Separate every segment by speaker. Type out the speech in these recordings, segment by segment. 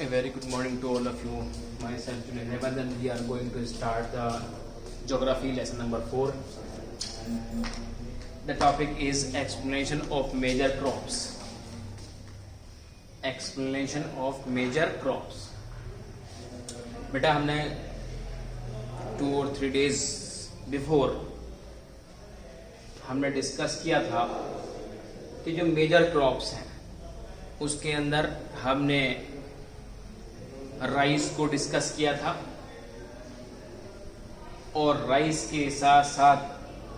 Speaker 1: A very good morning to all of you. Myself today Revan, and we are going to start the geography lesson number 4. The topic is explanation of major crops. Explanation of major crops. बेटा हमने 2 or 3 days before हमने discuss किया था कि जो major crops हैं उसके अंदर हमने राइस को डिस्कस किया था और राइस के साथ साथ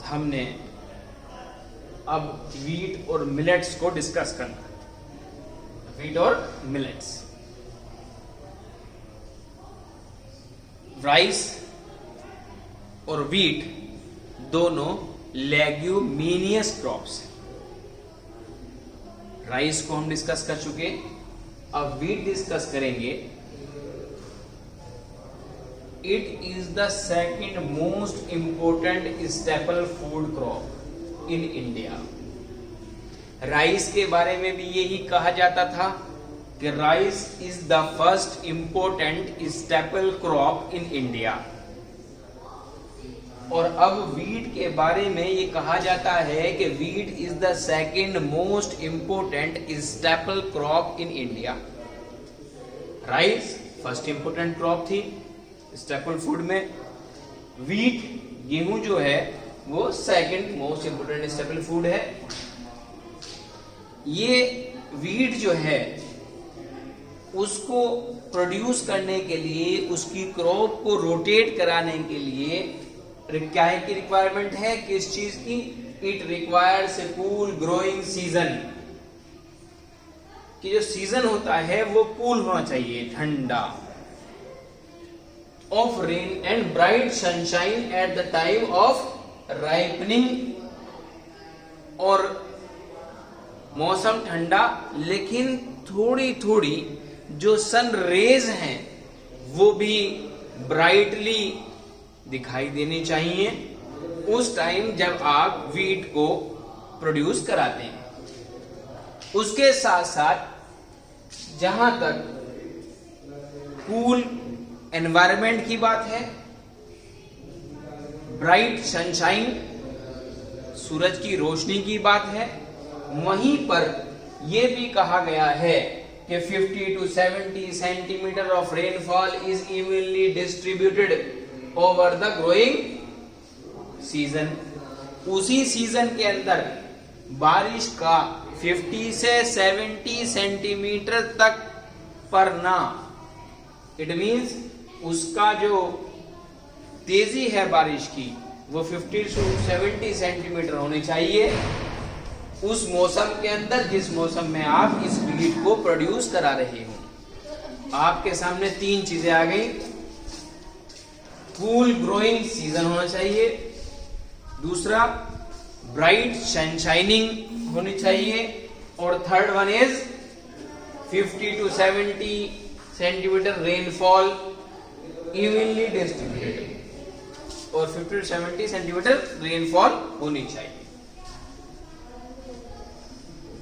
Speaker 1: हमने अब वीट और मिलेट्स को डिस्कस करना। वीट और मिलेट्स, राइस और वीट दोनों लेग्यूमिनियस क्रॉप्स हैं। राइस को हम डिस्कस कर चुके, अब वीट डिस्कस करेंगे। It is the second most important staple food crop in India. Rice के बारे में भी यही कहा जाता था कि rice is the first important staple crop in India, और अब वीट के बारे में ये कहा जाता है कि wheat is the second most important staple crop in India. Rice first important crop थी स्टेपल फूड में, वीट गेहूं जो है वो second most important staple food है। ये वीट जो है उसको प्रोड्यूस करने के लिए, उसकी क्रॉप को रोटेट कराने के लिए क्या है की रिक्वायरमेंट है, किस चीज की? It requires a cool growing season, कि जो सीजन होता है वो कूल होना चाहिए, ठंडा, of rain and bright sunshine at the time of ripening, और मौसम ठंडा लेकिन थोड़ी थोड़ी जो सन रेज हैं वो भी ब्राइटली दिखाई देनी चाहिए उस टाइम जब आप वीट को प्रोड्यूस कराते हैं। उसके साथ साथ जहां तक कूल एनवायरनमेंट की बात है, ब्राइट सनशाइन, सूरज की रोशनी की बात है, वहीं पर यह भी कहा गया है कि 50 to 70 centimetre of rainfall is evenly distributed over the growing season. उसी सीजन के अंदर बारिश का 50 से 70 सेंटीमीटर तक पड़ना, इट मीन्स उसका जो तेजी है बारिश की वो 50 से 70 सेंटीमीटर होनी चाहिए उस मौसम के अंदर जिस मौसम में आप इस वीट को प्रोड्यूस करा रहे हो। आपके सामने 3 चीजें आ गई, कूल ग्रोइंग सीजन होना चाहिए, दूसरा ब्राइट सनशाइनिंग होनी चाहिए, और third one is 50 to 70 centimetre rainfall evenly distributed, और 50 to 70 सेंटीमीटर रेनफॉल होनी चाहिए।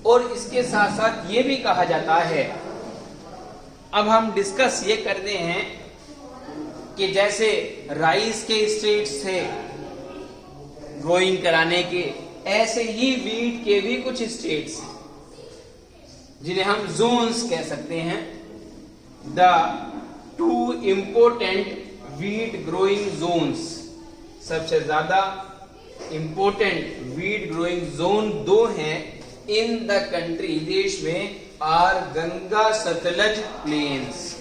Speaker 1: और इसके साथ साथ ये भी कहा जाता है, अब हम डिस्कस ये करते हैं कि जैसे राइस के स्टेट्स थे ग्रोइंग कराने के, ऐसे ही वीट के भी कुछ स्टेट्स हैं जिन्हें हम जोन्स कह सकते हैं। The 2 important wheat growing zones, सबसे ज्यादा इंपोर्टेंट वीट ग्रोइंग जोन 2 हैं इन द कंट्री, देश में, are Ganga Sutlej plains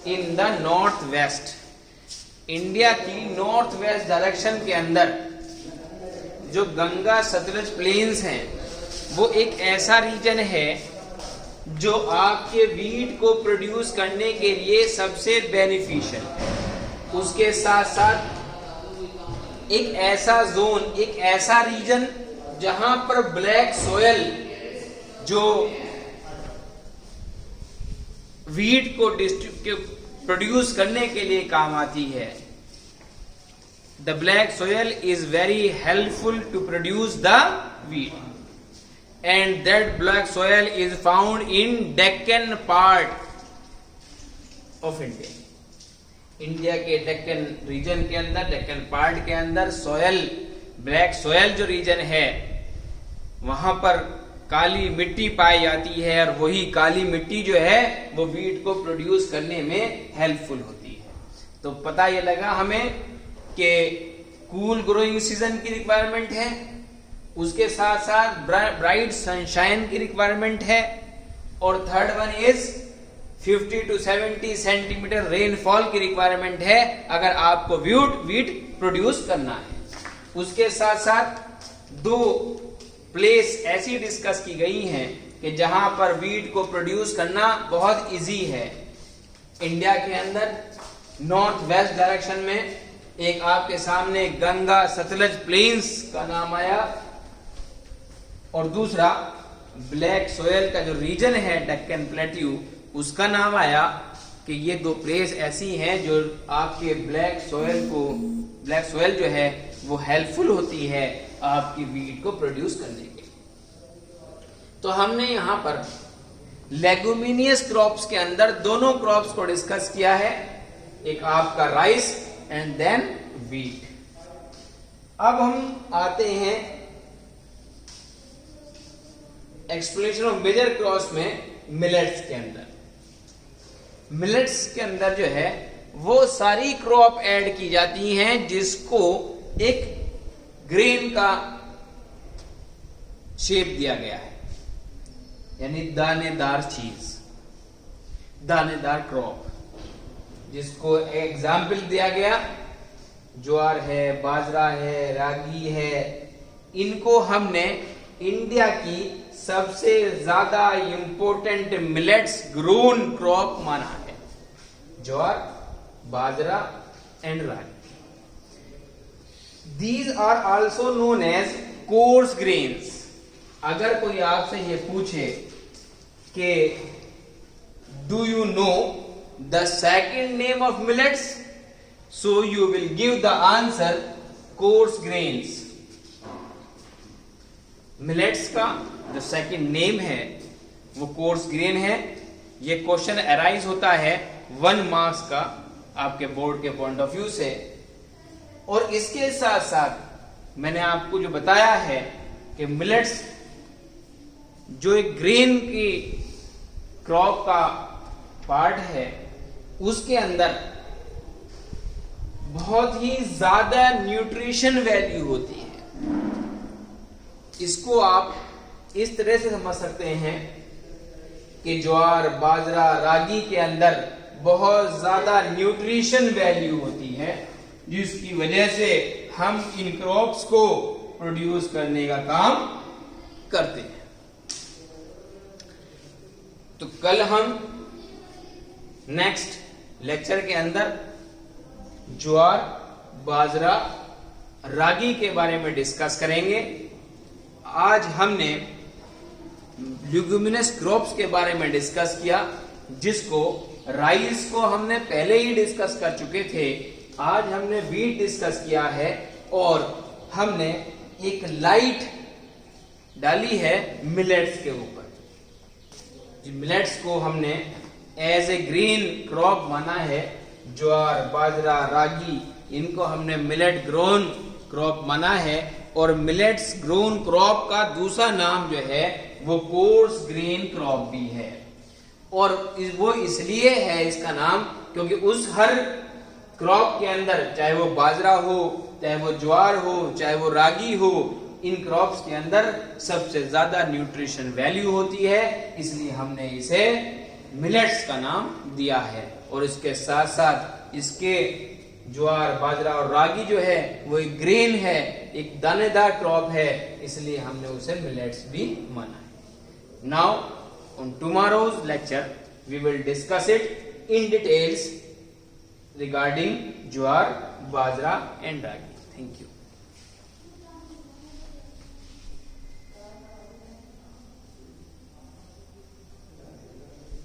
Speaker 1: in the north west. India की नॉर्थ वेस्ट डायरेक्शन के अंदर जो गंगा सतलज प्लेन्स हैं वो एक ऐसा रीजन है जो आपके वीट को प्रोड्यूस करने के लिए सबसे बेनिफिशियल है। उसके साथ साथ एक ऐसा जोन, एक ऐसा रीजन जहां पर ब्लैक सोयल जो वीट को प्रोड्यूस करने के लिए काम आती है। The black soil is very helpful to produce the wheat, and that black soil is found in Deccan part of India. India के डेक्कन रीजन के अंदर, डेक्कन पार्ट के अंदर सॉयल, ब्लैक सॉयल जो रीजन है वहां पर काली मिट्टी पाई जाती है, और वही काली मिट्टी जो है वो वीट को प्रोड्यूस करने में हेल्पफुल होती है। तो पता ये लगा हमें कि कूल ग्रोइंग सीजन की रिक्वायरमेंट है, उसके साथ साथ ब्राइट सनशाइन की रिक्वायरमेंट है, और third one is 50 to 70 centimetre rainfall की रिक्वायरमेंट है अगर आपको वीट प्रोड्यूस करना है। उसके साथ साथ दो प्लेस ऐसी डिस्कस की गई हैं कि जहां पर वीट को प्रोड्यूस करना बहुत इजी है। इंडिया के अंदर नॉर्थ वेस्ट डायरेक्शन में एक आपके सामने गंगा सतलज प्लेन्स का नाम आया, और दूसरा ब्लैक सोयल का जो रीजन है डेक्कन प्लेट्यू उसका नाम आया कि ये दो प्लेस ऐसी हैं जो आपके ब्लैक सोयल जो है वो हेल्पफुल होती है आपकी वीट को प्रोड्यूस करने के। तो हमने यहां पर लेगुमिनियस क्रॉप्स के अंदर दोनों क्रॉप्स को डिस्कस किया है, एक आपका राइस एंड देन वीट। अब हम आते हैं एक्सप्लेनेशन ऑफ मेजर क्रॉप्स में मिलेट्स के अंदर। मिलेट्स के अंदर जो है वो सारी क्रॉप ऐड की जाती हैं जिसको एक ग्रेन का शेप दिया गया है, यानी दानेदार चीज, दानेदार क्रॉप, जिसको एग्जाम्पल दिया गया ज्वार है, बाजरा है, रागी है। इनको हमने इंडिया की सबसे ज्यादा इंपोर्टेंट मिलेट्स ग्रोन क्रॉप माना है, jowar, bajra and ragi. These are also known as coarse grains। अगर कोई आपसे ये पूछे कि do you know the second name of millets, so you will give the answer coarse grains। Millets का जो सेकंड नेम है वो कोर्स ग्रेन है। ये क्वेश्चन अराइज होता है 1 मार्क्स का आपके बोर्ड के पॉइंट ऑफ व्यू से। और इसके साथ साथ मैंने आपको जो बताया है कि मिलेट्स जो एक ग्रेन की क्रॉप का पार्ट है उसके अंदर बहुत ही ज्यादा न्यूट्रिशन वैल्यू होती है। इसको आप इस तरह से समझ सकते हैं कि ज्वार, बाजरा, रागी के अंदर बहुत ज्यादा न्यूट्रिशन वैल्यू होती है, जिसकी वजह से हम इन क्रॉप्स को प्रोड्यूस करने का काम करते हैं। तो कल हम नेक्स्ट लेक्चर के अंदर ज्वार, बाजरा, रागी के बारे में डिस्कस करेंगे। आज हमने ल्यूग्यूमिनस क्रॉप्स के बारे में डिस्कस किया, जिसको राइस को हमने पहले ही डिस्कस कर चुके थे। आज हमने वीट डिस्कस किया है और हमने एक लाइट डाली है मिलेट्स के ऊपर। मिलेट्स को हमने एज ए ग्रीन क्रॉप माना है। ज्वार, बाजरा, रागी, इनको हमने मिलेट ग्रोन क्रॉप माना है। और मिलेट्स ग्रोन क्रॉप का दूसरा नाम जो है वो कोर्स ग्रेन क्रॉप भी है। और वो इसलिए है इसका नाम क्योंकि उस हर क्रॉप के अंदर, चाहे वो बाजरा हो, चाहे वो ज्वार हो, चाहे वो रागी हो, इन क्रॉप्स के अंदर सबसे ज्यादा न्यूट्रिशन वैल्यू होती है, इसलिए हमने इसे मिलेट्स का नाम दिया है। और इसके साथ साथ इसके ज्वार, बाजरा और रागी जो है वो एक ग्रेन है, एक दानेदार क्रॉप है, इसलिए हमने उसे मिलेट्स भी माना है। Now on tomorrow's lecture we will discuss it in details regarding jowar, bajra and ragi. Thank you.